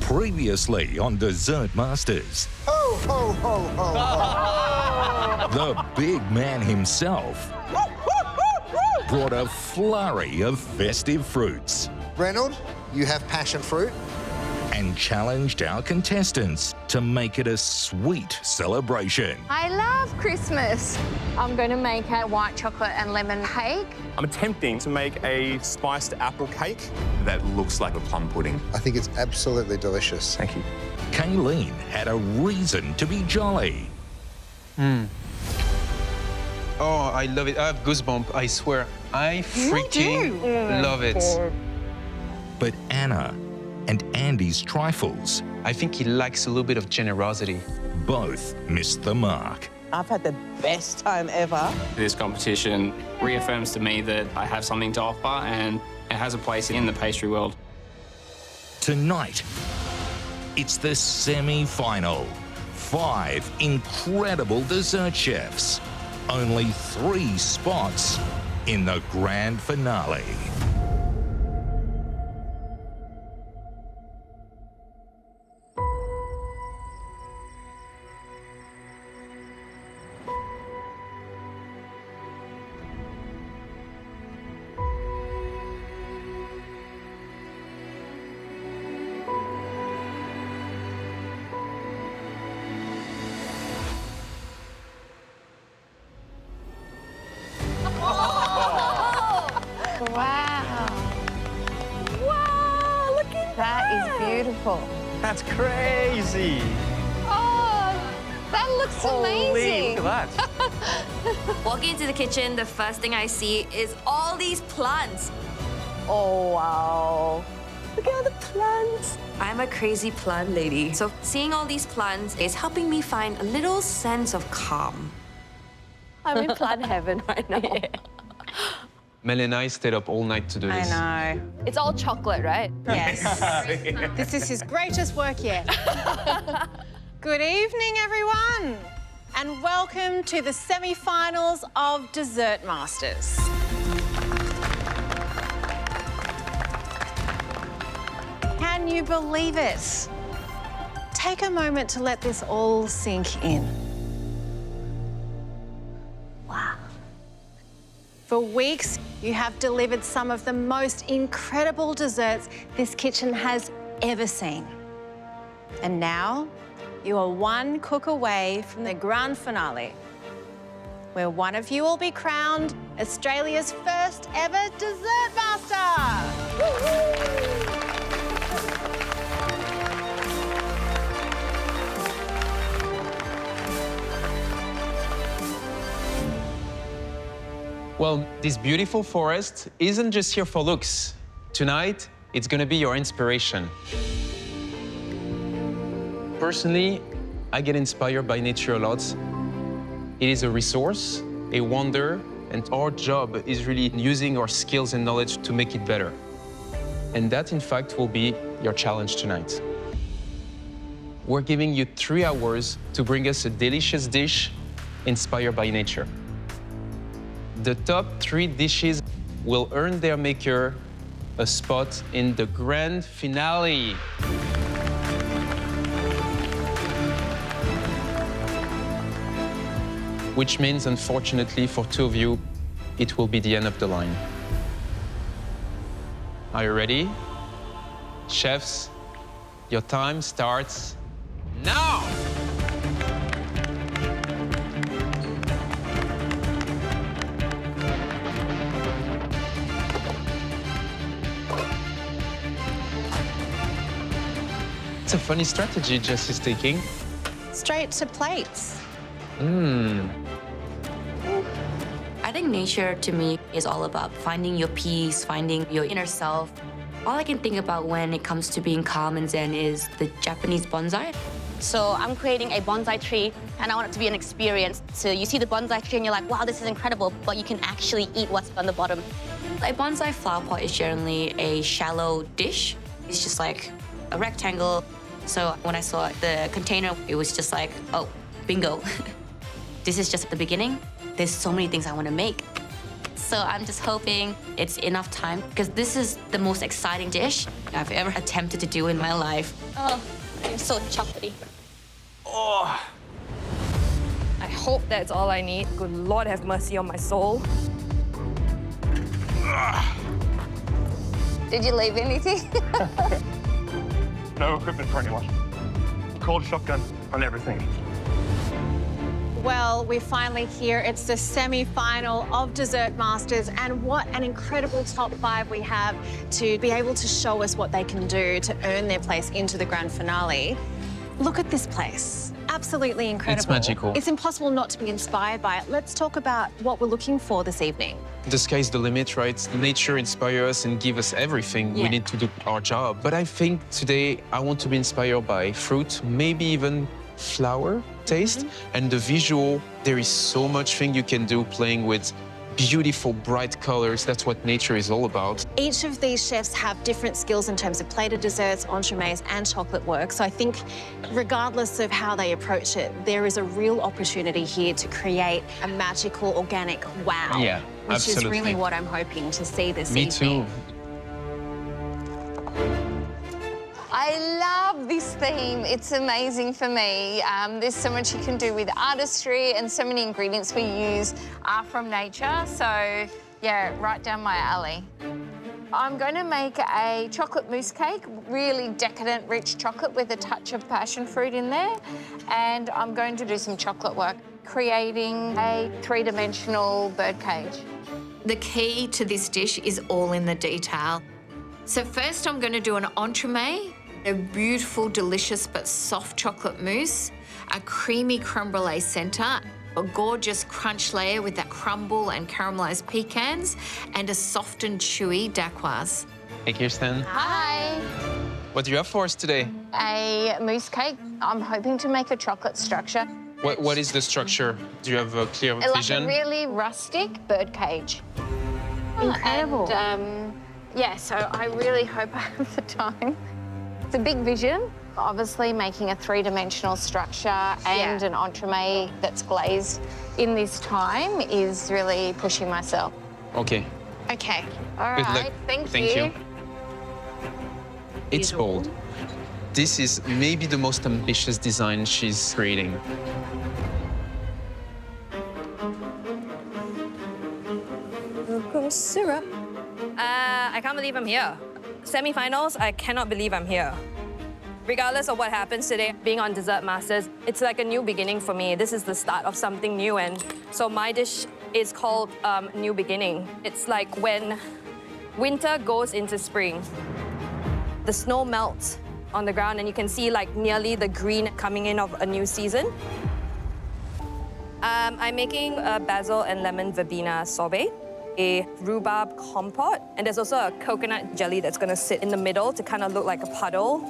Previously on Dessert Masters. Ho, ho, ho, ho, ho. The big man himself brought a flurry of festive fruits Reynolds, you have passion fruit. and challenged our contestants to make it a sweet celebration. I love Christmas. I'm going to make a white chocolate and lemon cake. I'm attempting to make a spiced apple cake that looks like a plum pudding. I think it's absolutely delicious. Thank you. Kayleen had a reason to be jolly. Oh, I love it. I have goosebumps, I swear. I freaking love it. But Anna and Andy's trifles I think he lacks a little bit of generosity. both missed the mark. I've had the best time ever. This competition reaffirms to me that I have something to offer and it has a place in the pastry world. Tonight, it's the semi-final. 5 incredible dessert chefs. Only 3 spots in the grand finale. Wow. Wow, look at that. That is beautiful. That's crazy. Oh, that looks amazing. Look at that. Walking into the kitchen, the first thing I see is all these plants. Oh, wow. Look at all the plants. I'm a crazy plant lady. So seeing all these plants is helping me find a little sense of calm. I'm in plant heaven right now. Mel and I stayed up all night to do this. I know. It's all chocolate, right? Yes. This is his greatest work yet. Good evening, everyone, and welcome to the semi-finals of Dessert Masters. Can you believe it? Take a moment to let this all sink in. Wow. For weeks, you have delivered some of the most incredible desserts this kitchen has ever seen. And now, you are one cook away from the grand finale, where one of you will be crowned Australia's first ever dessert master. Well, this beautiful forest isn't just here for looks. Tonight, it's gonna be your inspiration. Personally, I get inspired by nature a lot. It is a resource, a wonder, and our job is really using our skills and knowledge to make it better. And that, in fact, will be your challenge tonight. We're giving you 3 hours to bring us a delicious dish inspired by nature. The top 3 dishes will earn their maker a spot in the grand finale. Which means, unfortunately, for 2 of you, it will be the end of the line. Are you ready? Chefs, your time starts now! It's a funny strategy Jess is taking. Straight to plates. I think nature, to me, is all about finding your peace, finding your inner self. All I can think about when it comes to being calm and zen is the Japanese bonsai. So I'm creating a bonsai tree, and I want it to be an experience. So you see the bonsai tree, and you're like, wow, this is incredible, but you can actually eat what's on the bottom. A bonsai flower pot is generally a shallow dish. It's just like a rectangle. So when I saw the container, it was just like, oh, bingo. This is just the beginning. There's so many things I want to make. So I'm just hoping it's enough time because this is the most exciting dish I've ever attempted to do in my life. Oh, you're so chocolatey. Oh, I hope that's all I need. Good Lord have mercy on my soul. Did you leave anything? no equipment for anyone. Cold shotgun on everything. Well, we're finally here. It's the semi-final of Dessert Masters, and what an incredible top 5 we have to be able to show us what they can do to earn their place into the grand finale. Look at this place. Absolutely incredible. It's magical. It's impossible not to be inspired by it. Let's talk about what we're looking for this evening. The sky's the limit, right? Nature inspires us and gives us everything we need to do our job. But I think today I want to be inspired by fruit, maybe even flower taste. And the visual, there is so much thing you can do playing with beautiful, bright colors. That's what nature is all about. Each of these chefs have different skills in terms of plated desserts, entremets, and chocolate work. So I think regardless of how they approach it, there is a real opportunity here to create a magical, organic wow. Yeah, which absolutely. is really what I'm hoping to see this Me evening. too. I love this theme. It's amazing for me. There's so much you can do with artistry, and so many ingredients we use are from nature. So, yeah, right down my alley. I'm going to make a chocolate mousse cake, really decadent, rich chocolate with a touch of passion fruit in there. And I'm going to do some chocolate work, creating a 3-dimensional bird cage. The key to this dish is all in the detail. So first I'm going to do an entremet, a beautiful, delicious but soft chocolate mousse, a creamy creme brulee center, a gorgeous crunch layer with that crumble and caramelized pecans, and a soft and chewy dacquoise. Hey, Kirsten. Hi. What do you have for us today? A mousse cake. I'm hoping to make a chocolate structure. What is the structure? Do you have a clear Like vision? a really rustic bird cage. Incredible. And, yeah, so I really hope I have the time. It's a big vision. Obviously, making a 3-dimensional structure and an entremet that's glazed in this time is really pushing myself. Okay. Okay. All Good right. luck. Thank you. It's bold. This is maybe the most ambitious design she's creating. Syrup. I can't believe I'm here. Semi-finals, I cannot believe I'm here. Regardless of what happens today, being on Dessert Masters, it's like a new beginning for me. This is the start of something new, and so my dish is called New Beginning. It's like when winter goes into spring. The snow melts on the ground, and you can see like nearly the green coming in of a new season. I'm making a basil and lemon verbena sorbet, a rhubarb compote, and there's also a coconut jelly that's gonna sit in the middle to kind of look like a puddle.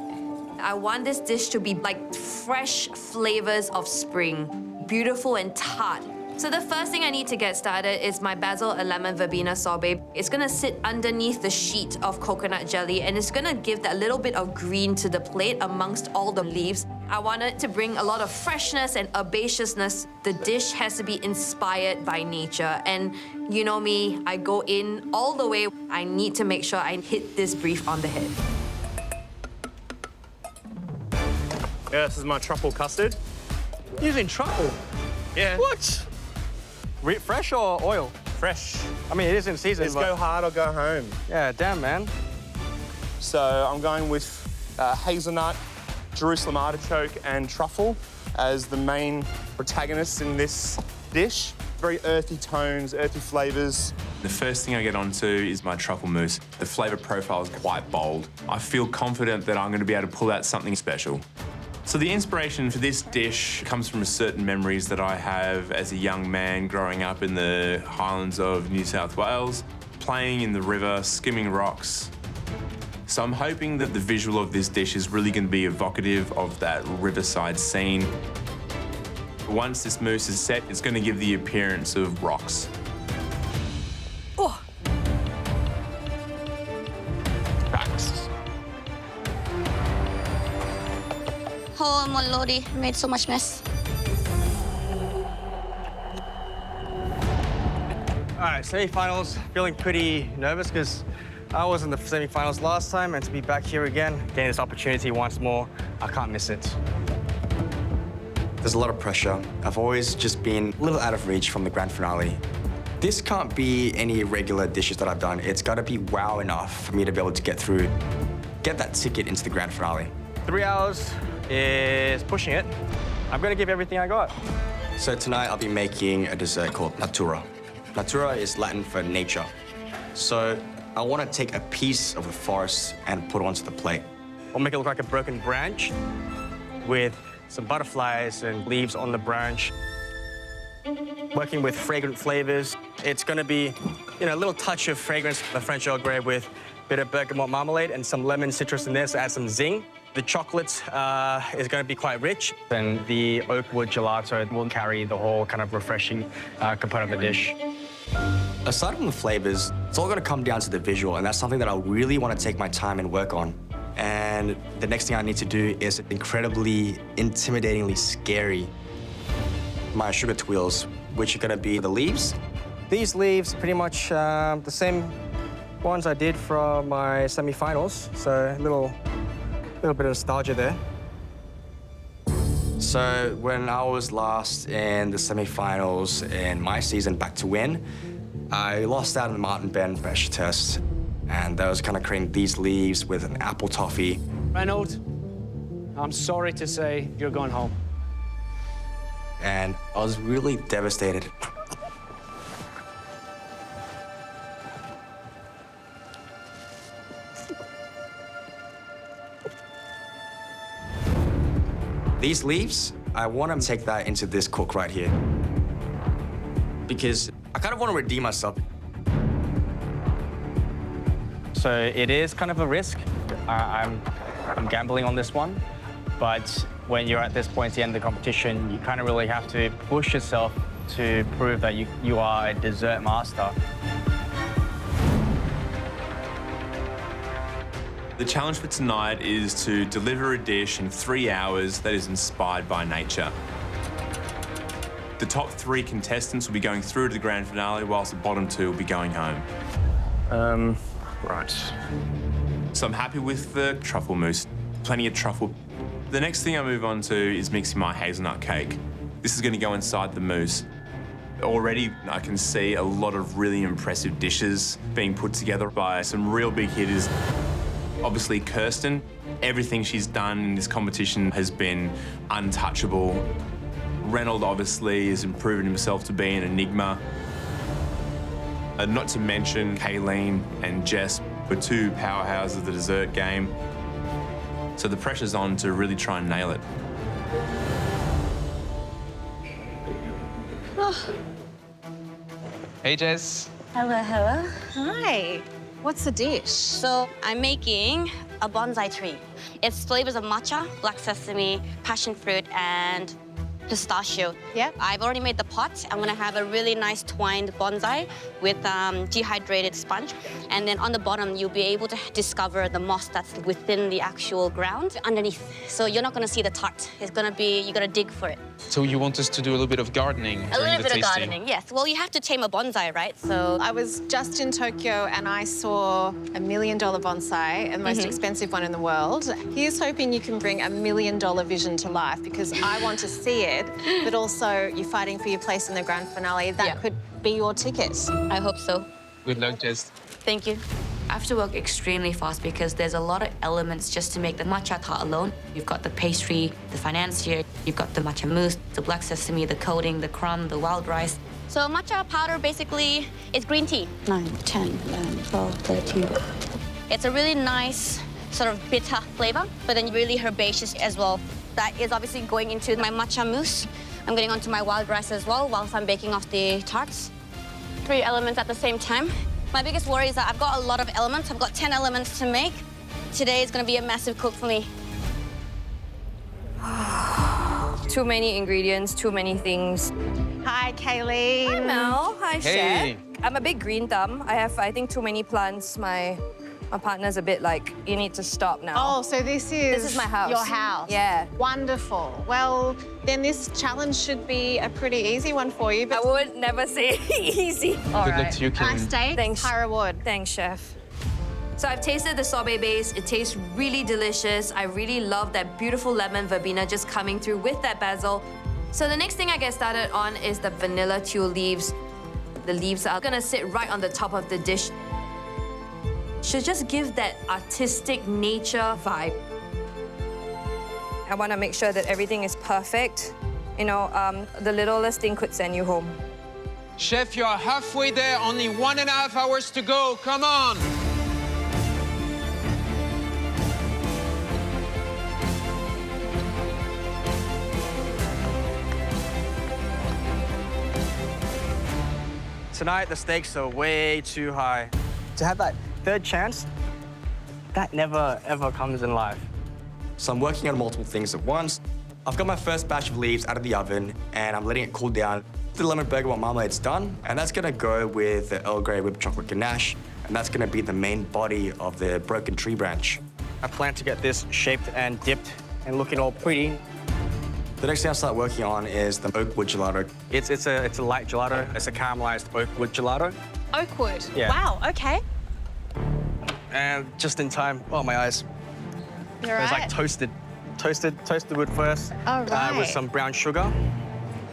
I want this dish to be like fresh flavors of spring, beautiful and tart. So the first thing I need to get started is my basil and lemon verbena sorbet. It's gonna sit underneath the sheet of coconut jelly, and it's gonna give that little bit of green to the plate amongst all the leaves. I want it to bring a lot of freshness and herbaceousness. The dish has to be inspired by nature, and you know me, I go in all the way. I need to make sure I hit this brief on the head. Yeah, this is my truffle custard. Using truffle? Yeah. What? Fresh or oil? Fresh. I mean, it is in season, It's but... go hard or go home. Yeah, damn, man. So I'm going with hazelnut, Jerusalem artichoke, and truffle as the main protagonists in this dish. Very earthy tones, earthy flavors. The first thing I get onto is my truffle mousse. The flavor profile is quite bold. I feel confident that I'm going to be able to pull out something special. So the inspiration for this dish comes from certain memories that I have as a young man growing up in the highlands of New South Wales, playing in the river, skimming rocks. So I'm hoping that the visual of this dish is really going to be evocative of that riverside scene. Once this mousse is set, it's going to give the appearance of rocks. Oh. Facts. Oh, my lordy, I made so much mess. All right, semi-finals. Feeling pretty nervous because I was in the semi-finals last time, and to be back here again, getting this opportunity once more, I can't miss it. There's a lot of pressure. I've always just been a little out of reach from the grand finale. This can't be any regular dishes that I've done. It's got to be wow enough for me to be able to get through, get that ticket into the grand finale. 3 hours is pushing it. I'm going to give everything I got. So tonight I'll be making a dessert called natura. Natura is Latin for nature. So I want to take a piece of the forest and put it onto the plate. I'll make it look like a broken branch with some butterflies and leaves on the branch. Working with fragrant flavors. It's going to be, a little touch of fragrance, the French Earl Grey with a bit of bergamot marmalade and some lemon citrus in there to add some zing. The chocolate is going to be quite rich, and the oak wood gelato will carry the whole kind of refreshing component of the dish. Aside from the flavors, it's all going to come down to the visual, and that's something that I really want to take my time and work on. And the next thing I need to do is incredibly, intimidatingly scary. My sugar twirls, which are going to be the leaves. These leaves, pretty much the same ones I did for my semi-finals, so a little bit of nostalgia there. So when I was last in the semi-finals in my season back to win, I lost out in the Martin Ben pressure test, and I was kind of creating these leaves with an apple toffee. Reynolds, I'm sorry to say you're going home. And I was really devastated. These leaves, I want to take that into this cook right here. Because I kind of want to redeem myself. So it is kind of a risk. I'm gambling on this one. But when you're at this point at the end of the competition, you kind of really have to push yourself to prove that you are a dessert master. The challenge for tonight is to deliver a dish in 3 hours that is inspired by nature. The top 3 contestants will be going through to the grand finale, whilst the bottom 2 will be going home. Right. So I'm happy with the truffle mousse. Plenty of truffle. The next thing I move on to is mixing my hazelnut cake. This is going to go inside the mousse. Already, I can see a lot of really impressive dishes being put together by some real big hitters. Obviously, Kirsten, everything she's done in this competition has been untouchable. Reynolds obviously has proven himself to be an enigma. Not to mention Kayleen and Jess were 2 powerhouses of the dessert game. So the pressure's on to really try and nail it. Oh. Hey, Jess. Hello, hello. Hi. What's the dish? So I'm making a bonsai tree. It's flavors of matcha, black sesame, passion fruit, and pistachio. Yep. I've already made the pot. I'm gonna have a really nice twined bonsai with dehydrated sponge. And then on the bottom, you'll be able to discover the moss that's within the actual ground underneath. So you're not gonna see the tart. It's gonna be, you gotta dig for it. So you want us to do a little bit of gardening during A little the bit tasting? of gardening, yes. Well, you have to tame a bonsai, right? So I was just in Tokyo and I saw $1 million bonsai, the most expensive one in the world. Here's hoping you can bring $1 million vision to life, because I want to see it, but also you're fighting for your place in the grand finale. That could be your ticket. I hope so. Good luck, Jess. Thank you. I have to work extremely fast because there's a lot of elements just to make the matcha tart alone. You've got the pastry, the financier, you've got the matcha mousse, the black sesame, the coating, the crumb, the wild rice. So matcha powder basically is green tea. 9, 10, 11, 12, 13. It's a really nice sort of bitter flavor, but then really herbaceous as well. That is obviously going into my matcha mousse. I'm getting onto my wild rice as well whilst I'm baking off the tarts. 3 elements at the same time. My biggest worry is that I've got a lot of elements. I've got 10 elements to make. Today is going to be a massive cook for me. Too many ingredients, too many things. Hi, Kayleen. Hi, Mel. Hi, Hey. Chef. I'm a big green thumb. I have, I think, too many plants. My My partner's a bit like, you need to stop now. Oh, so this is my house. Your house. Yeah. Wonderful. Well, then this challenge should be a pretty easy one for you. But I would never say easy. All Good right. luck to you, Karen. high stakes, Thanks. high reward. Thanks, chef. So I've tasted the sorbet base. It tastes really delicious. I really love that beautiful lemon verbena just coming through with that basil. So the next thing I get started on is the vanilla tuile leaves. The leaves are gonna sit right on the top of the dish. Should just give that artistic nature vibe. I want to make sure that everything is perfect. You know, the littlest thing could send you home. Chef, you are halfway there, only 1.5 hours to go. Come on! Tonight, the stakes are way too high. To have that third chance, that never, ever comes in life. So I'm working on multiple things at once. I've got my first batch of leaves out of the oven, and I'm letting it cool down. The lemon bergamot marmalade's done, and that's gonna go with the Earl Grey whipped chocolate ganache, and that's gonna be the main body of the broken tree branch. I plan to get this shaped and dipped and looking all pretty. The next thing I'll start working on is the oak wood gelato. It's a light gelato. It's a caramelized oak wood gelato. Oakwood. Yeah. Wow, okay. And just in time, oh, my eyes. You're It was right. like toasted wood first. All right. With some brown sugar.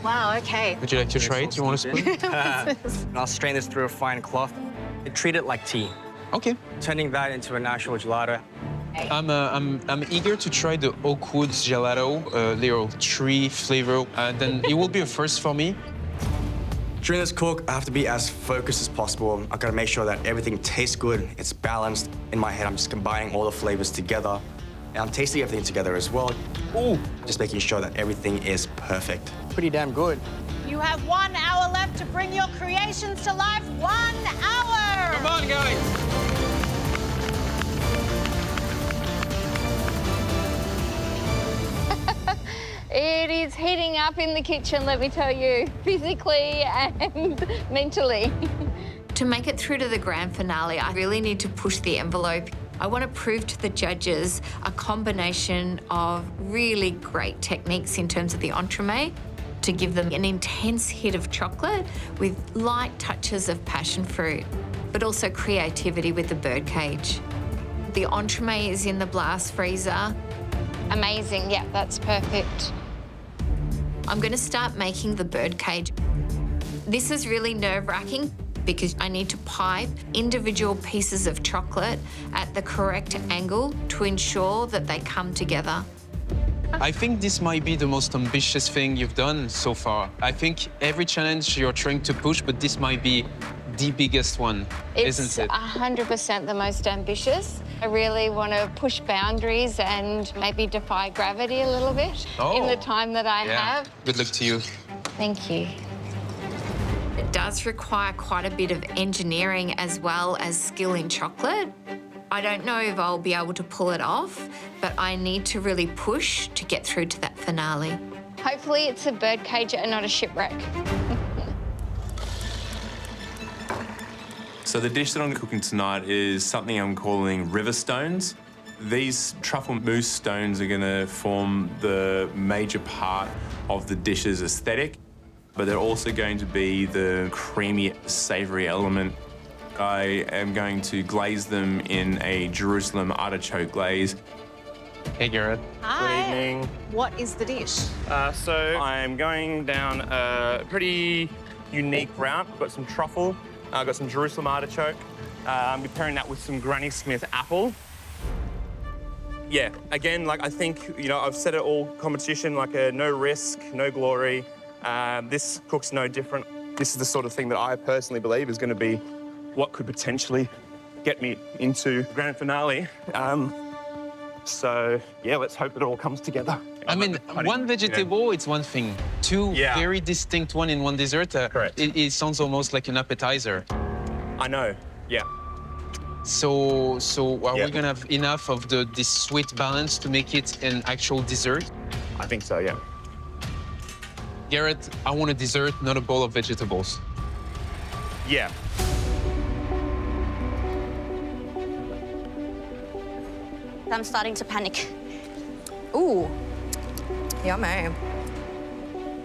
Wow, okay. Would you like to try it? You want a spoon? And I'll strain this through a fine cloth and treat it like tea. Okay. Turning that into a natural gelato. I'm eager to try the oak wood gelato, little tree flavor. Then it will be a first for me. During this cook, I have to be as focused as possible. I've got to make sure that everything tastes good, it's balanced. In my head, I'm just combining all the flavors together. And I'm tasting everything together as well. Ooh. Just making sure that everything is perfect. Pretty damn good. You have 1 hour left to bring your creations to life. 1 hour! Come on, guys! It is heating up in the kitchen, let me tell you, physically and mentally. To make it through to the grand finale, I really need to push the envelope. I want to prove to the judges a combination of really great techniques in terms of the entremet, to give them an intense hit of chocolate with light touches of passion fruit, but also creativity with the birdcage. The entremet is in the blast freezer. Amazing, yeah, that's perfect. I'm going to start making the birdcage. This is really nerve-wracking because I need to pipe individual pieces of chocolate at the correct angle to ensure that they come together. I think this might be the most ambitious thing you've done so far. I think every challenge you're trying to push, but this might be the biggest one, isn't it? It's 100% the most ambitious. I really want to push boundaries and maybe defy gravity a little bit in the time that I have. Good luck to you. Thank you. It does require quite a bit of engineering as well as skill in chocolate. I don't know if I'll be able to pull it off, but I need to really push to get through to that finale. Hopefully it's a birdcage and not a shipwreck. So the dish that I'm cooking tonight is something I'm calling river stones. These truffle mousse stones are gonna form the major part of the dish's aesthetic, but they're also going to be the creamy, savory element. I am going to glaze them in a Jerusalem artichoke glaze. Hey, Garrett. Hi. Good evening. What is the dish? So I'm going down a pretty unique route. I've got some truffle, I've got some Jerusalem artichoke. I'm pairing that with some Granny Smith apple. Yeah, again, like I think, you know, I've said it all competition, like a no risk, no glory. This cook's no different. This is the sort of thing that I personally believe is going to be what could potentially get me into grand finale. So, yeah, let's hope it all comes together. I mean, one vegetable, it's one thing. Two very distinct one in one dessert, Correct. It sounds almost like an appetizer. I know, yeah. So are we gonna have enough of this sweet balance to make it an actual dessert? I think so, yeah. Garrett, I want a dessert, not a bowl of vegetables. Yeah. I'm starting to panic. Ooh, yummy.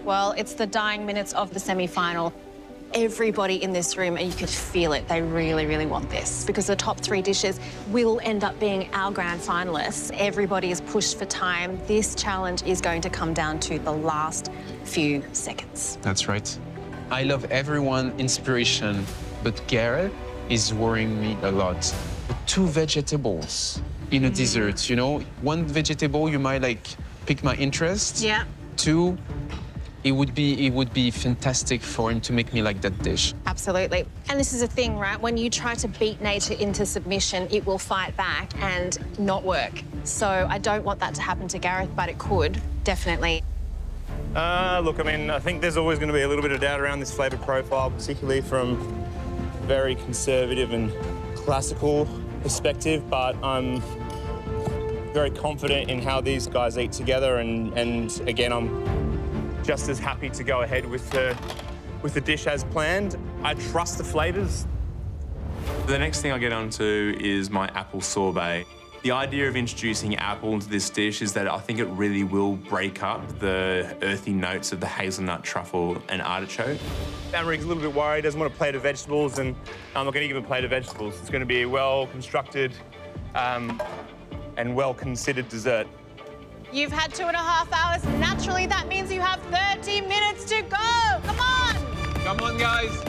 Well, it's the dying minutes of the semi-final. Everybody in this room, and you could feel it, they really, really want this because the top 3 dishes will end up being our grand finalists. Everybody is pushed for time. This challenge is going to come down to the last few seconds. That's right. I love everyone inspiration, but Gareth is worrying me a lot. 2 vegetables in a dessert, you know? 1 vegetable, you might like pick my interest. Yeah. 2, it would be fantastic for him to make me like that dish. Absolutely. And this is a thing, right? When you try to beat nature into submission, it will fight back and not work. So I don't want that to happen to Gareth, but it could, definitely. Look, I mean, I think there's always going to be a little bit of doubt around this flavour profile, particularly from very conservative and classical perspective, but I'm very confident in how these guys eat together, and again, I'm just as happy to go ahead with the dish as planned. I trust the flavours. The next thing I get onto is my apple sorbet. The idea of introducing apple into this dish is that I think it really will break up the earthy notes of the hazelnut, truffle, and artichoke. Amerik's a little bit worried, doesn't want a plate of vegetables, and I'm not going to give him a plate of vegetables. It's going to be a well-constructed and well-considered dessert. You've had 2.5 hours. Naturally, that means you have 30 minutes to go. Come on! Come on, guys.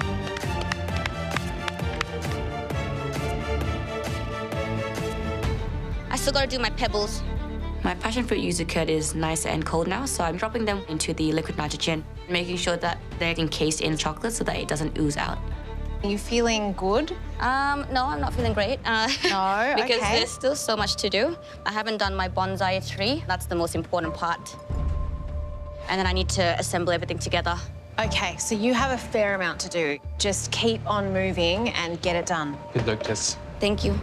I still gotta do my pebbles. My passion fruit yuzu curd is nice and cold now, so I'm dropping them into the liquid nitrogen, making sure that they're encased in chocolate so that it doesn't ooze out. Are you feeling good? No, I'm not feeling great. No, because okay. there's still so much to do. I haven't done my bonsai tree. That's the most important part. And then I need to assemble everything together. Okay, so you have a fair amount to do. Just keep on moving and get it done. Good luck, Jess. Thank you.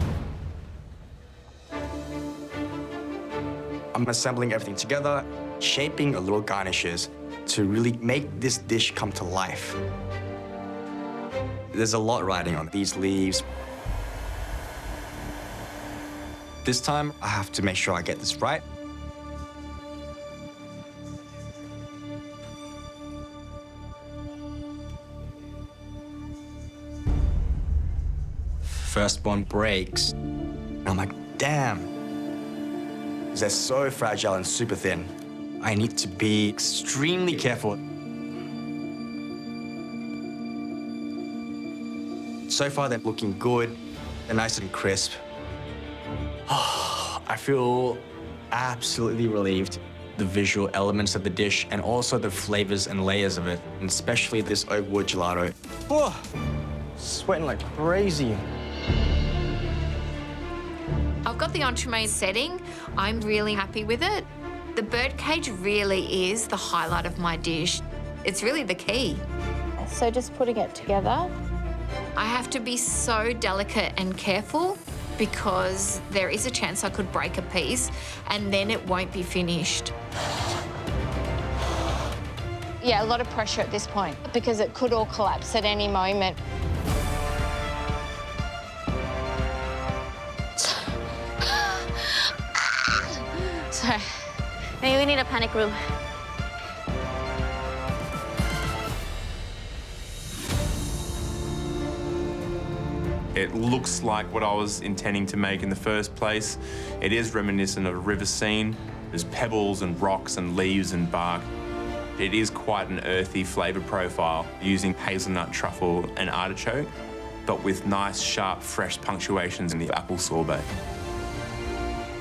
I'm assembling everything together, shaping a little garnishes to really make this dish come to life. There's a lot riding on these leaves. This time, I have to make sure I get this right. First one breaks. And I'm like, damn. They're so fragile and super thin. I need to be extremely careful. So far, they're looking good. They're nice and crisp. I feel absolutely relieved. The visual elements of the dish and also the flavors and layers of it, and especially this oak wood gelato. Oh, sweating like crazy. I've got the entremet setting. I'm really happy with it. The birdcage really is the highlight of my dish. It's really the key. So just putting it together. I have to be so delicate and careful because there is a chance I could break a piece and then it won't be finished. Yeah, a lot of pressure at this point because it could all collapse at any moment. Sorry. Maybe we need a panic room. It looks like what I was intending to make in the first place. It is reminiscent of a river scene. There's pebbles and rocks and leaves and bark. It is quite an earthy flavour profile using hazelnut, truffle and artichoke, but with nice, sharp, fresh punctuations in the apple sorbet.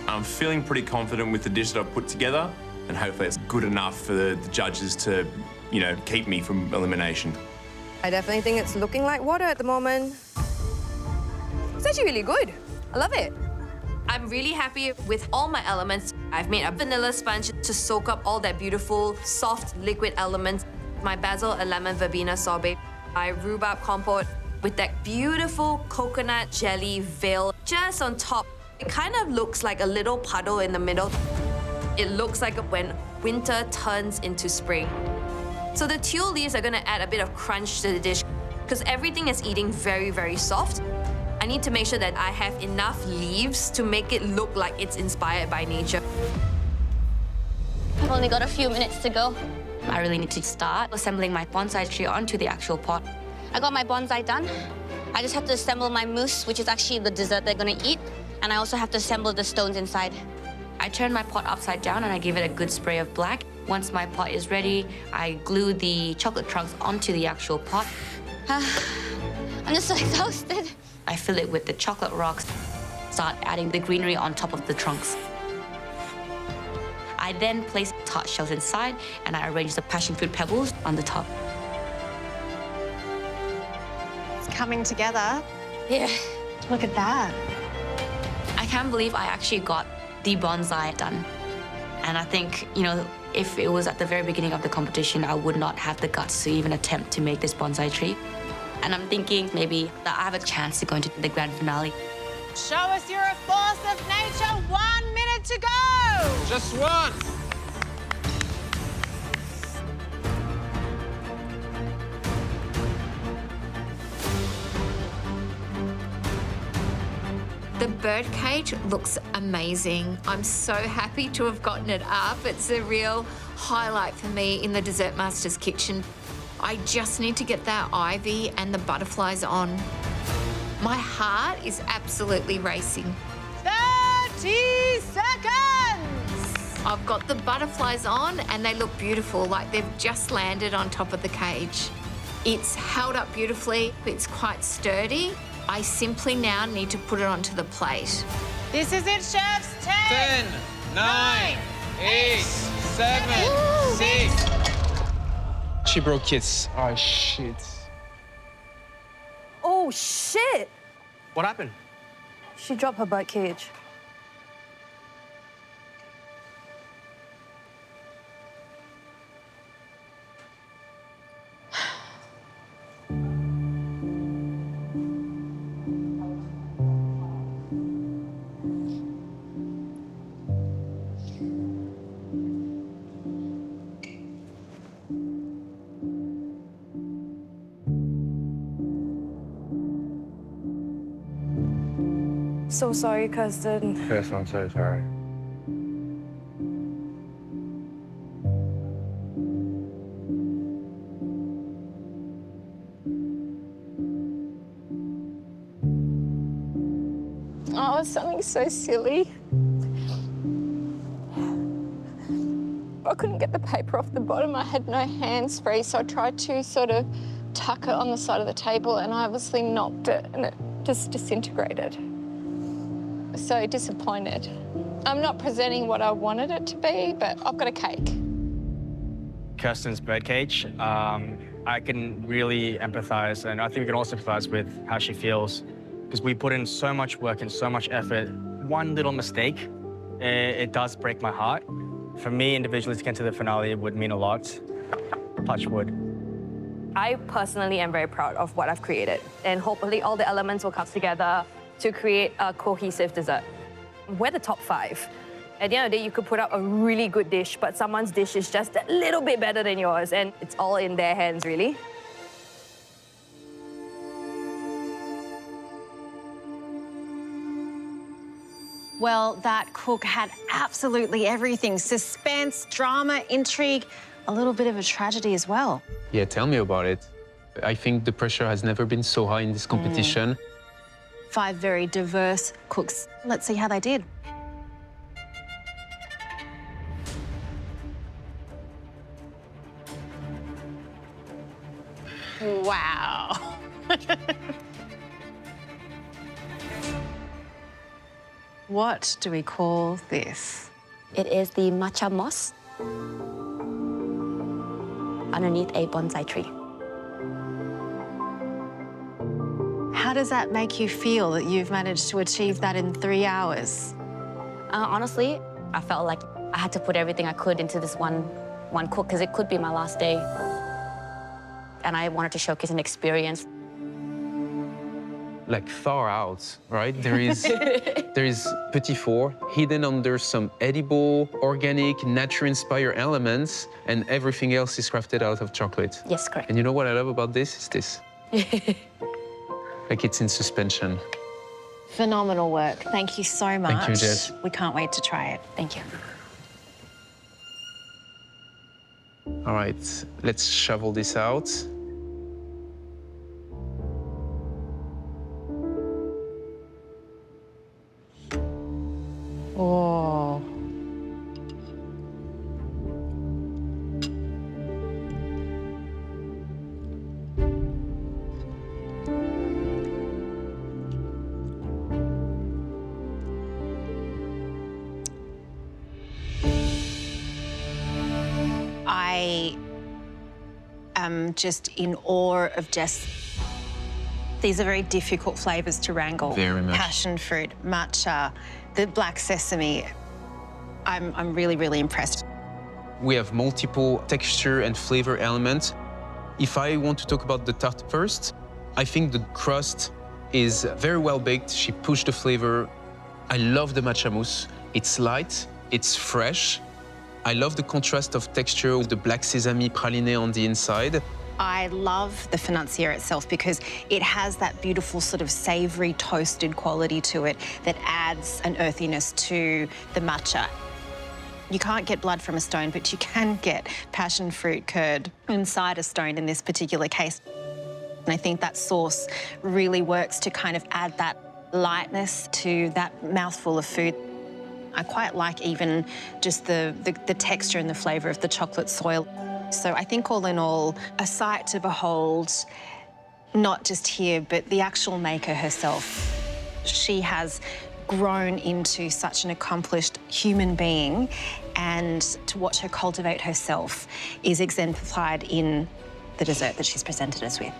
I'm feeling pretty confident with the dish that I've put together, and hopefully it's good enough for the judges to, you know, keep me from elimination. I definitely think it's looking like water at the moment. It's actually really good. I love it. I'm really happy with all my elements. I've made a vanilla sponge to soak up all that beautiful, soft, liquid elements. My basil and lemon verbena sorbet. My rhubarb compote with that beautiful coconut jelly veil just on top. It kind of looks like a little puddle in the middle. It looks like when winter turns into spring. So the teal leaves are gonna add a bit of crunch to the dish because everything is eating very, very soft. I need to make sure that I have enough leaves to make it look like it's inspired by nature. I've only got a few minutes to go. I really need to start assembling my bonsai tree onto the actual pot. I got my bonsai done. I just have to assemble my mousse, which is actually the dessert they're gonna eat. And I also have to assemble the stones inside. I turn my pot upside down and I give it a good spray of black. Once my pot is ready, I glue the chocolate trunks onto the actual pot. I'm just so exhausted. I fill it with the chocolate rocks, start adding the greenery on top of the trunks. I then place tart shells inside and I arrange the passion fruit pebbles on the top. It's coming together. Yeah. Look at that. I can't believe I actually got the bonsai done. And I think, you know, if it was at the very beginning of the competition, I would not have the guts to even attempt to make this bonsai tree. And I'm thinking maybe that I have a chance to go into the grand finale. Show us you're a force of nature. 1 minute to go. Just one. The birdcage looks amazing. I'm so happy to have gotten it up. It's a real highlight for me in the Dessert Masters kitchen. I just need to get that ivy and the butterflies on. My heart is absolutely racing. 30 seconds! I've got the butterflies on and they look beautiful, like they've just landed on top of the cage. It's held up beautifully. It's quite sturdy. I simply now need to put it onto the plate. This is it, chefs. 10, 9, 8, 7, 6. She broke kids. Oh, shit. Oh, shit! What happened? She dropped her bird cage. So sorry, Kirsten. Yes, I'm so sorry. Oh, it's something so silly. I couldn't get the paper off the bottom. I had no hands free, so I tried to sort of tuck it on the side of the table and I obviously knocked it and it just disintegrated. So disappointed. I'm not presenting what I wanted it to be, but I've got a cake. Kirsten's birdcage, I can really empathize, and I think we can also empathize with how she feels, because we put in so much work and so much effort. One little mistake, it does break my heart. For me, individually, to get to the finale, it would mean a lot. Touch wood. I personally am very proud of what I've created, and hopefully all the elements will come together to create a cohesive dessert. We're the top 5. At the end of the day, you could put up a really good dish, but someone's dish is just a little bit better than yours, and it's all in their hands, really. Well, that cook had absolutely everything. Suspense, drama, intrigue, a little bit of a tragedy as well. Yeah, tell me about it. I think the pressure has never been so high in this competition. 5 very diverse cooks. Let's see how they did. Wow. What do we call this? It is the matcha moss underneath a bonsai tree. How does that make you feel that you've managed to achieve that in 3 hours? Honestly, I felt like I had to put everything I could into this one cook because it could be my last day. And I wanted to showcase an experience. Like thaw out, right? There is petit four hidden under some edible, organic, nature-inspired elements, and everything else is crafted out of chocolate. Yes, correct. And you know what I love about this? Is this. Like it's in suspension. Phenomenal work. Thank you so much. Thank you, Jess. We can't wait to try it. Thank you. All right, let's shovel this out. Oh. I am just in awe of Jess. These are very difficult flavours to wrangle. Very much. Passion fruit, matcha, the black sesame. I'm really, really impressed. We have multiple texture and flavor elements. If I want to talk about the tart first, I think the crust is very well baked. She pushed the flavor. I love the matcha mousse. It's light, it's fresh. I love the contrast of texture with the black sesame praline on the inside. I love the financier itself because it has that beautiful sort of savoury toasted quality to it that adds an earthiness to the matcha. You can't get blood from a stone, but you can get passion fruit curd inside a stone in this particular case. And I think that sauce really works to kind of add that lightness to that mouthful of food. I quite like even just the texture and the flavour of the chocolate soil. So I think all in all, a sight to behold, not just here, but the actual maker herself. She has grown into such an accomplished human being, and to watch her cultivate herself is exemplified in the dessert that she's presented us with.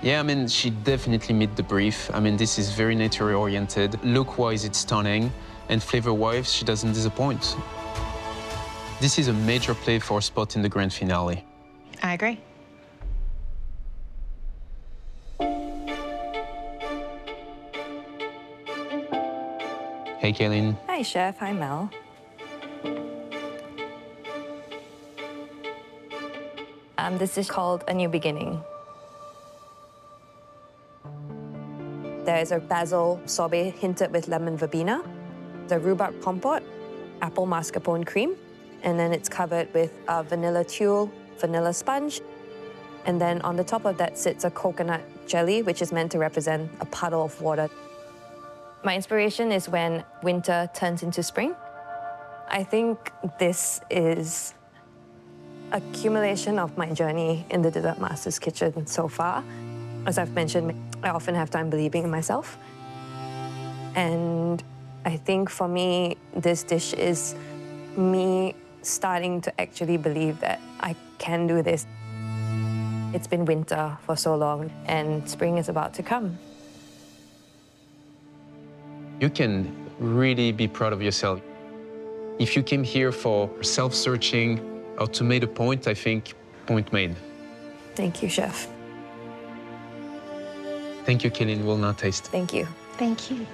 Yeah, I mean, she definitely met the brief. I mean, this is very nature-oriented. Look-wise, it's stunning. And flavor-wise, she doesn't disappoint. This is a major play for a spot in the grand finale. I agree. Hey, Kaylin. Hi, Chef. Hi, Mel. This is called A New Beginning. There is a basil sorbet hinted with lemon verbena, the rhubarb compote, apple mascarpone cream, and then it's covered with a vanilla tuile, vanilla sponge, and then on the top of that sits a coconut jelly, which is meant to represent a puddle of water. My inspiration is when winter turns into spring. I think this is an accumulation of my journey in the Dessert Master's kitchen so far. As I've mentioned, I often have time believing in myself. And I think for me, this dish is me starting to actually believe that I can do this. It's been winter for so long, and spring is about to come. You can really be proud of yourself. If you came here for self-searching or to make a point, I think point made. Thank you, Chef. Thank you, Kaylin. We'll now taste. Thank you. Thank you.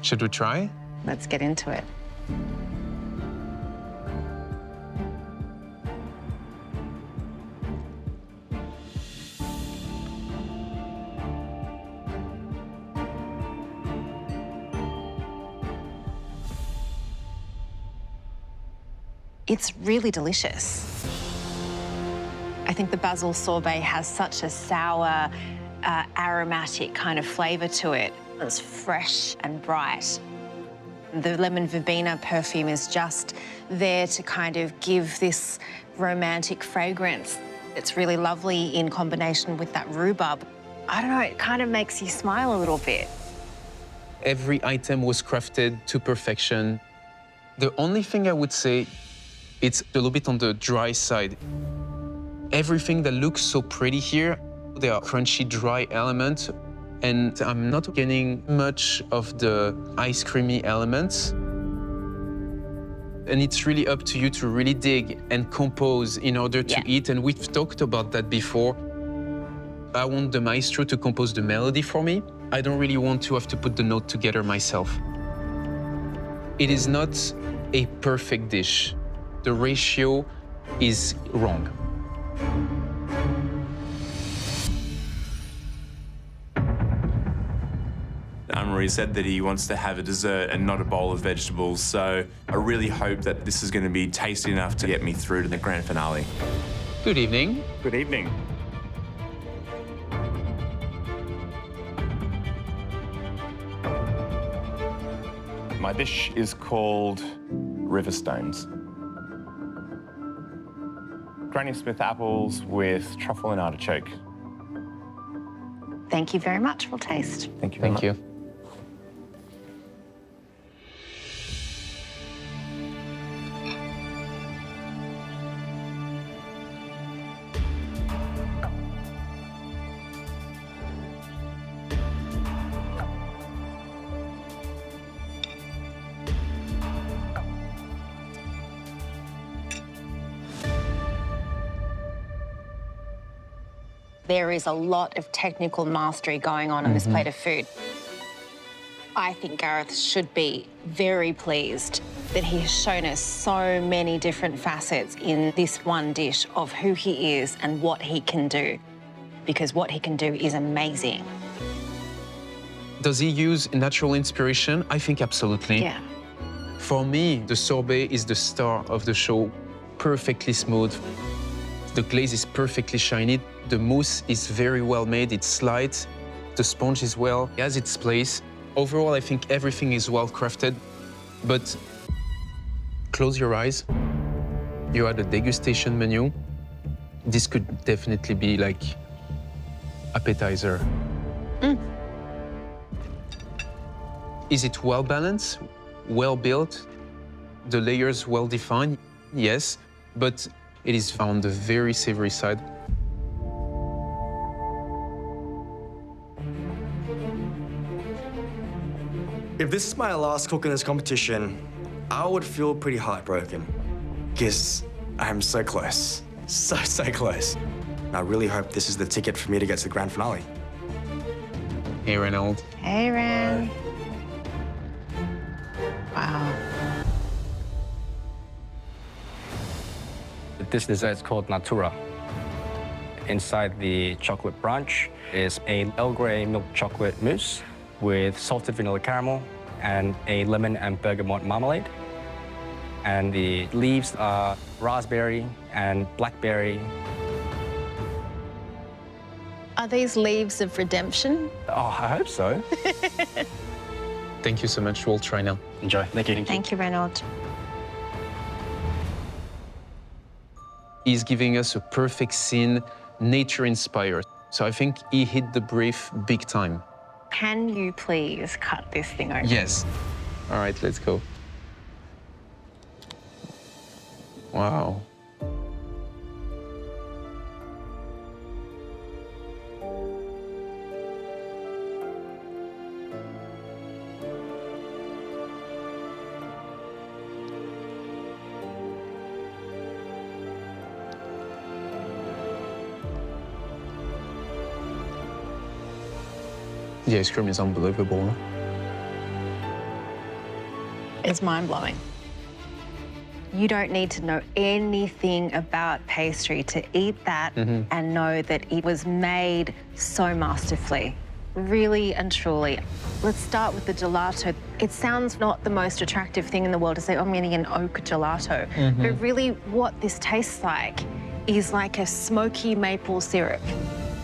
Should we try? Let's get into it. It's really delicious. I think the basil sorbet has such a sour, aromatic kind of flavour to it. It's fresh and bright. The lemon verbena perfume is just there to kind of give this romantic fragrance. It's really lovely in combination with that rhubarb. I don't know, it kind of makes you smile a little bit. Every item was crafted to perfection. The only thing I would say, it's a little bit on the dry side. Everything that looks so pretty here, there are crunchy, dry elements, and I'm not getting much of the ice creamy elements. And it's really up to you to really dig and compose in order to eat, and we've talked about that before. I want the maestro to compose the melody for me. I don't really want to have to put the note together myself. It is not a perfect dish. The ratio is wrong. he said that he wants to have a dessert and not a bowl of vegetables. So I really hope that this is going to be tasty enough to get me through to the grand finale. Good evening. Good evening. My dish is called River Stones. Granny Smith apples with truffle and artichoke. Thank you very much. We'll taste. Thank you very much. Thank you. There is a lot of technical mastery going on this plate of food. I think Gareth should be very pleased that he has shown us so many different facets in this one dish of who he is and what he can do, because what he can do is amazing. Does he use natural inspiration? I think absolutely. Yeah. For me, the sorbet is the star of the show. Perfectly smooth. The glaze is perfectly shiny. The mousse is very well made. It's light. The sponge is well. It has its place. Overall, I think everything is well crafted. But close your eyes. You're at a degustation menu. This could definitely be like appetizer. Is it well balanced, well built? The layers well defined? Yes, but it is on the very savory side. If this is my last cook in this competition, I would feel pretty heartbroken because I'm so close, so close. I really hope this is the ticket for me to get to the grand finale. Hey, Reynolds. Hey, Ren. Wow. This dessert is called Natura. Inside the chocolate branch is a Earl Grey milk chocolate mousse with salted vanilla caramel and a lemon and bergamot marmalade. And the leaves are raspberry and blackberry. Are these leaves of redemption? Oh, I hope so. Thank you so much. We'll try now. Enjoy. Thank you. Thank you, Reynolds. He's giving us a perfect scene, nature-inspired. So I think he hit the brief big time. Can you please cut this thing open? Yes. All right, let's go. Wow. The ice cream is unbelievable. It's mind-blowing. You don't need to know anything about pastry to eat that and know that it was made so masterfully, really and truly. Let's start with the gelato. It sounds not the most attractive thing in the world to say, oh, I'm getting an oak gelato. But really what this tastes like is like a smoky maple syrup.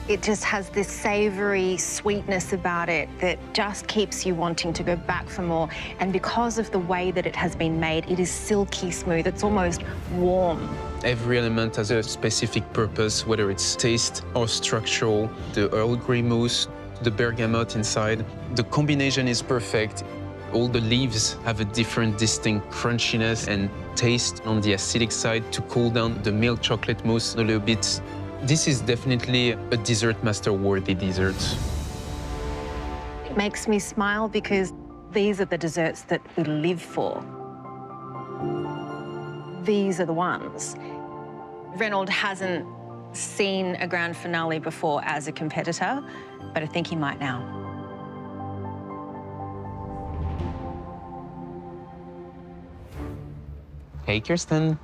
It just has this savory sweetness about it that just keeps you wanting to go back for more. And because of the way that it has been made, it is silky smooth. It's almost warm. Every element has a specific purpose, whether it's taste or structural. The Earl Grey mousse, the bergamot inside. The combination is perfect. All the leaves have a different distinct crunchiness and taste on the acidic side to cool down the milk chocolate mousse a little bit. This is definitely a dessert master-worthy dessert. It makes me smile because these are the desserts that we live for. These are the ones. Reynolds hasn't seen a grand finale before as a competitor, but I think he might now. Hey, Kirsten.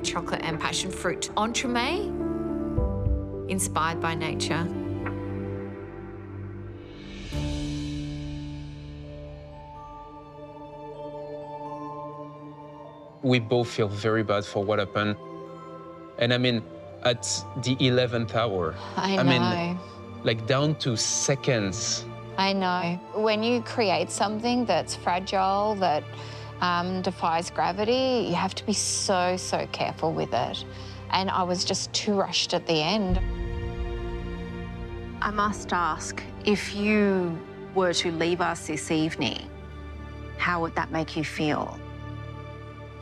chocolate and passion fruit entremet, inspired by nature. We both feel very bad for what happened. And I mean, at the 11th hour. I know. mean, like down to seconds. I know. When you create something that's fragile, that defies gravity, you have to be so, so careful with it. And I was just too rushed at the end. I must ask, if you were to leave us this evening, how would that make you feel?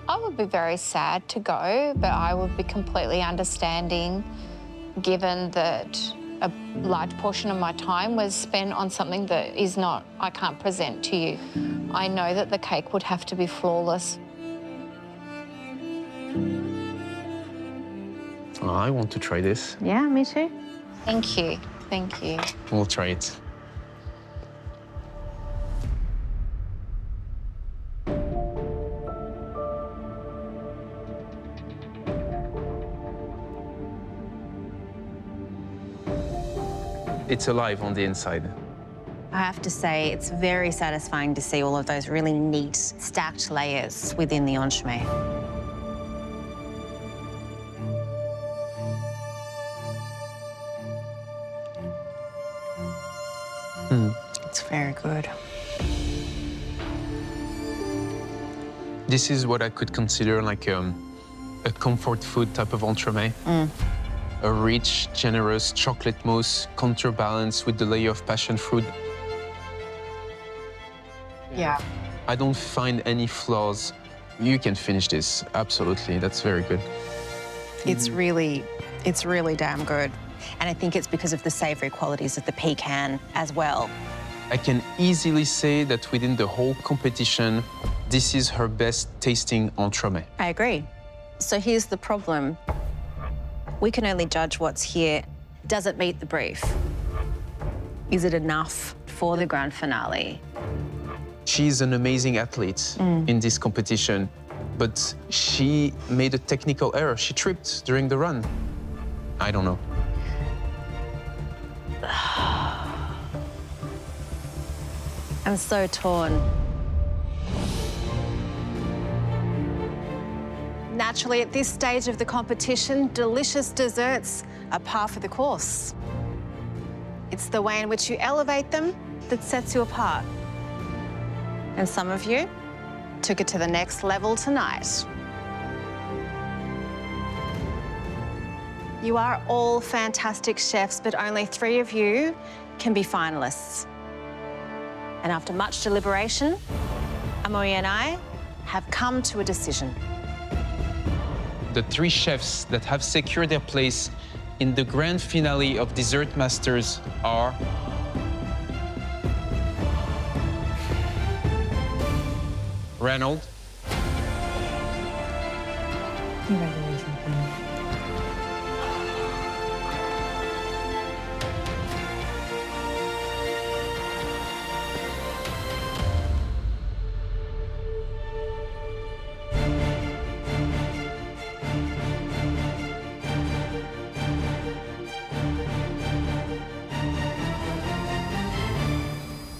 I would be very sad to go, but I would be completely understanding, given that a large portion of my time was spent on something that is not, I can't present to you. I know that the cake would have to be flawless. Oh, I want to try this. Yeah, me too. Thank you. Thank you. We'll try it. It's alive on the inside. I have to say, it's very satisfying to see all of those really neat, stacked layers within the entremet. It's very good. This is what I could consider like a comfort food type of entremet. A rich, generous chocolate mousse counterbalanced with the layer of passion fruit. Yeah. I don't find any flaws. You can finish this, absolutely. That's very good. It's really damn good. And I think it's because of the savory qualities of the pecan as well. I can easily say that within the whole competition, this is her best tasting entremet. I agree. So here's the problem. We can only judge what's here. Does it meet the brief? Is it enough for the grand finale? She's an amazing athlete in this competition, but she made a technical error. She tripped during the run. I don't know. I'm so torn. Naturally, at this stage of the competition, delicious desserts are par for the course. It's the way in which you elevate them that sets you apart. And some of you took it to the next level tonight. You are all fantastic chefs, but only 3 of you can be finalists. And after much deliberation, Amaury and I have come to a decision. The 3 chefs that have secured their place in the grand finale of Dessert Masters are Ronald,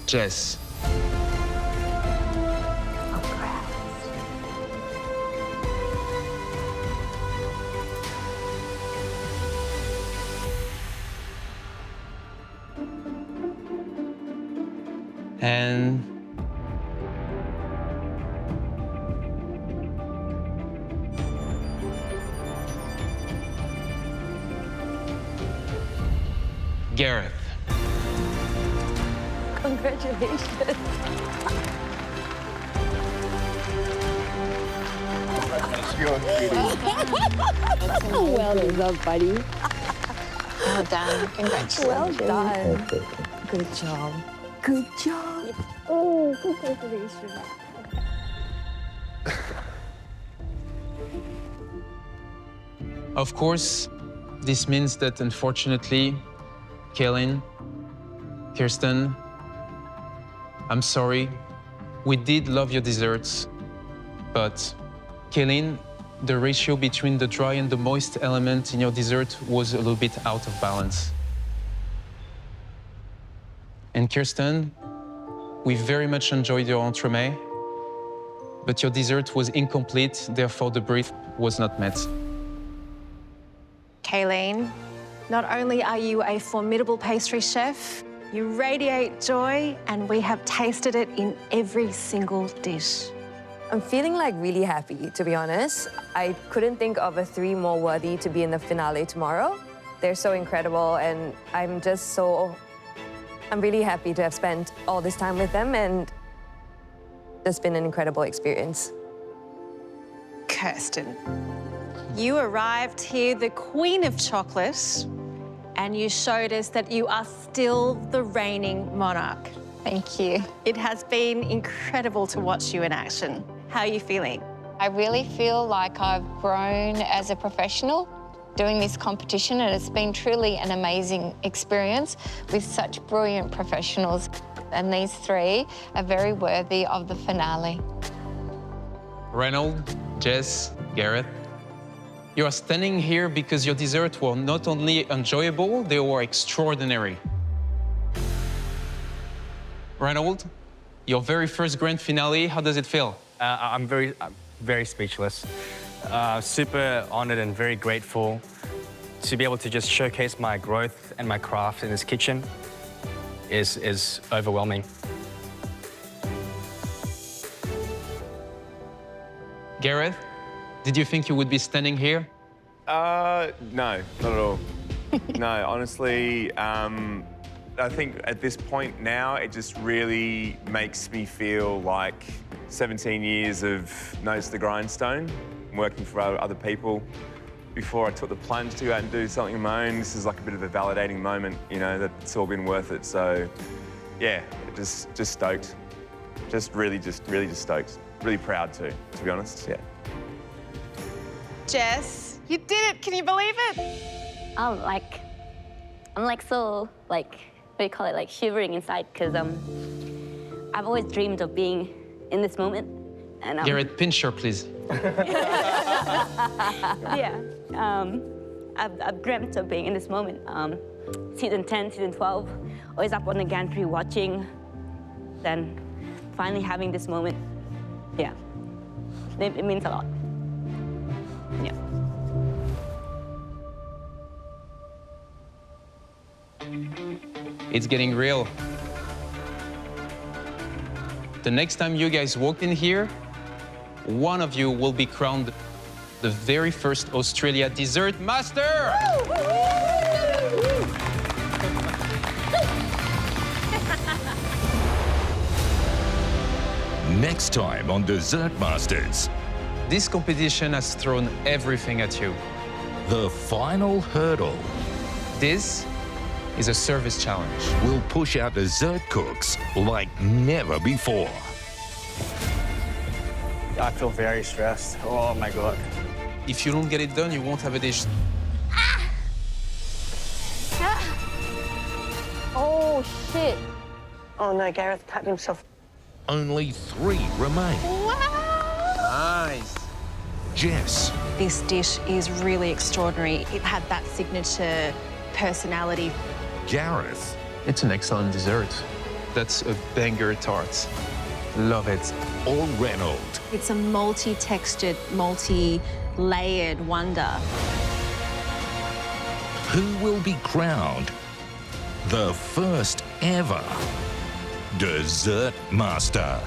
Jess. And Gareth. Congratulations. Well done, buddy. Well done. Congratulations. Well done. Good job. Good job. Oh, congratulations. Of course, this means that unfortunately, Kaylin, Kirsten, I'm sorry. We did love your desserts, but Kaylin, the ratio between the dry and the moist element in your dessert was a little bit out of balance. And Kirsten, we very much enjoyed your entremet, but your dessert was incomplete, therefore the brief was not met. Kayleen, not only are you a formidable pastry chef, you radiate joy, and we have tasted it in every single dish. I'm feeling like really happy, to be honest. I couldn't think of a 3 more worthy to be in the finale tomorrow. They're so incredible, and I'm really happy to have spent all this time with them, and it's been an incredible experience. Kirsten, you arrived here the queen of chocolate, and you showed us that you are still the reigning monarch. Thank you. It has been incredible to watch you in action. How are you feeling? I really feel like I've grown as a professional doing this competition, and it's been truly an amazing experience with such brilliant professionals. And these 3 are very worthy of the finale. Reynold, Jess, Gareth, you are standing here because your desserts were not only enjoyable, they were extraordinary. Reynold, your very first grand finale, how does it feel? I'm very speechless. Super honored and very grateful to be able to just showcase my growth and my craft in this kitchen is overwhelming. Gareth, did you think you would be standing here? No, not at all. No, honestly, I think at this point now, it just really makes me feel like 17 years of nose to the grindstone, working for other people. Before I took the plunge to go out and do something of my own, this is like a bit of a validating moment, you know, that it's all been worth it. So, yeah, just stoked. Really stoked. Really proud too, to be honest, yeah. Jess, you did it. Can you believe it? I'm so, what do you call it, shivering inside, because I've always dreamed of being in this moment. And Gareth, pinch her, please. Yeah, I've dreamt of being in this moment. Season 10, season 12, always up on the gantry watching, then finally having this moment. Yeah, it means a lot. Yeah. It's getting real. The next time you guys walk in here, one of you will be crowned the very first Australia Dessert Master! Next time on Dessert Masters. This competition has thrown everything at you. The final hurdle. This is a service challenge. Will push our dessert cooks like never before. I feel very stressed. Oh my God. If you don't get it done, you won't have a dish. Oh, shit. Oh no, Gareth cut himself. Only 3 remain. Nice. Jess. This dish is really extraordinary. It had that signature personality. Gareth. It's an excellent dessert. That's a banger tart. Love it. Or Reynold. It's a multi-textured, multi-layered wonder. Who will be crowned the first ever Dessert Master?